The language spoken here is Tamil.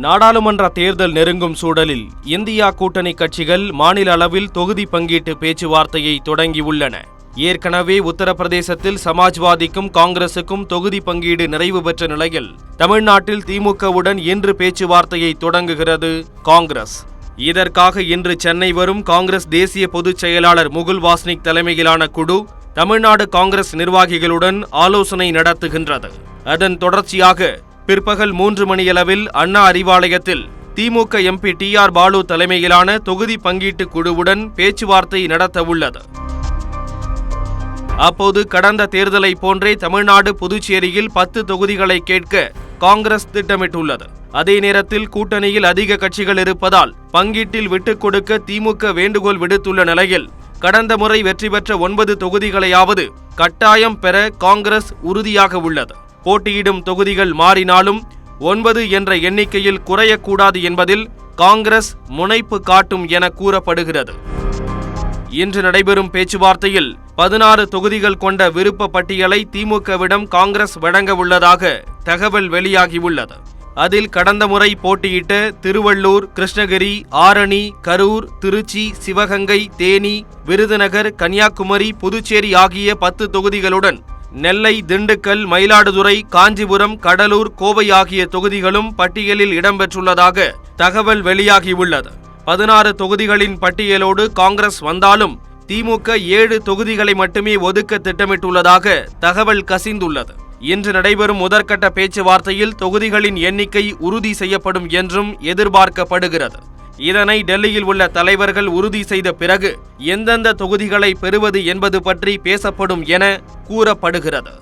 நாடாளுமன்ற தேர்தல் நெருங்கும் சூழலில் இந்தியா கூட்டணி கட்சிகள் மாநில அளவில் தொகுதி பங்கீட்டு பேச்சுவார்த்தையை தொடங்கியுள்ளன. ஏற்கனவே உத்தரப்பிரதேசத்தில் சமாஜ்வாதிக்கும் காங்கிரசுக்கும் தொகுதி பங்கீடு நிறைவு பெற்ற நிலையில் தமிழ்நாட்டில் திமுகவுடன் இன்று பேச்சுவார்த்தையை தொடங்குகிறது காங்கிரஸ். இதற்காக இன்று சென்னை வரும் காங்கிரஸ் தேசிய பொதுச் செயலாளர் முகுல் வாஸ்னிக் தலைமையிலான குழு தமிழ்நாடு காங்கிரஸ் நிர்வாகிகளுடன் ஆலோசனை நடத்துகின்றது. அதன் தொடர்ச்சியாக பிற்பகல் 3 மணியளவில் அண்ணா அறிவாலயத்தில் திமுக எம்பி TR பாலு தலைமையிலான தொகுதி பங்கீட்டு குழுவுடன் பேச்சுவார்த்தை நடத்தவுள்ளது. அப்போது கடந்த தேர்தலை போன்றே தமிழ்நாடு புதுச்சேரியில் 10 தொகுதிகளை கேட்க காங்கிரஸ் திட்டமிட்டுள்ளது. அதே நேரத்தில் கூட்டணியில் அதிக கட்சிகள் இருப்பதால் பங்கீட்டில் விட்டுக் கொடுக்க திமுக வேண்டுகோள் விடுத்துள்ள நிலையில் கடந்த முறை வெற்றி பெற்ற 9 தொகுதிகளையாவது கட்டாயம் பெற காங்கிரஸ் உறுதியாக உள்ளது. போட்டியிடும் தொகுதிகள் மாறினாலும் 9 என்ற எண்ணிக்கையில் குறையக்கூடாது என்பதில் காங்கிரஸ் முனைப்பு காட்டும் என கூறப்படுகிறது. இன்று நடைபெறும் பேச்சுவார்த்தையில் 16 தொகுதிகள் கொண்ட விருப்ப பட்டியலை திமுகவிடம் காங்கிரஸ் வழங்க உள்ளதாக தகவல் வெளியாகியுள்ளது. அதில் கடந்த முறை போட்டியிட்ட திருவள்ளூர், கிருஷ்ணகிரி, ஆரணி, கரூர், திருச்சி, சிவகங்கை, தேனி, விருதுநகர், கன்னியாகுமரி, புதுச்சேரி ஆகிய 10 தொகுதிகளுடன் நெல்லை, திண்டுக்கல், மயிலாடுதுறை, காஞ்சிபுரம், கடலூர், கோவை ஆகிய தொகுதிகளும் பட்டியலில் இடம்பெற்றுள்ளதாக தகவல் வெளியாகியுள்ளது. 16 தொகுதிகளின் பட்டியலோடு காங்கிரஸ் வந்தாலும் திமுக 7 தொகுதிகளை மட்டுமே ஒதுக்க திட்டமிட்டுள்ளதாக தகவல் கசிந்துள்ளது. இன்று நடைபெறும் முதற்கட்ட பேச்சுவார்த்தையில் தொகுதிகளின் எண்ணிக்கை உறுதி செய்யப்படும் என்றும் எதிர்பார்க்கப்படுகிறது. இதனை டெல்லியில் உள்ள தலைவர்கள் உறுதி செய்த பிறகு எந்தெந்த தொகுதிகளை பெறுவது என்பது பற்றி பேசப்படும் என கூறப்படுகிறது.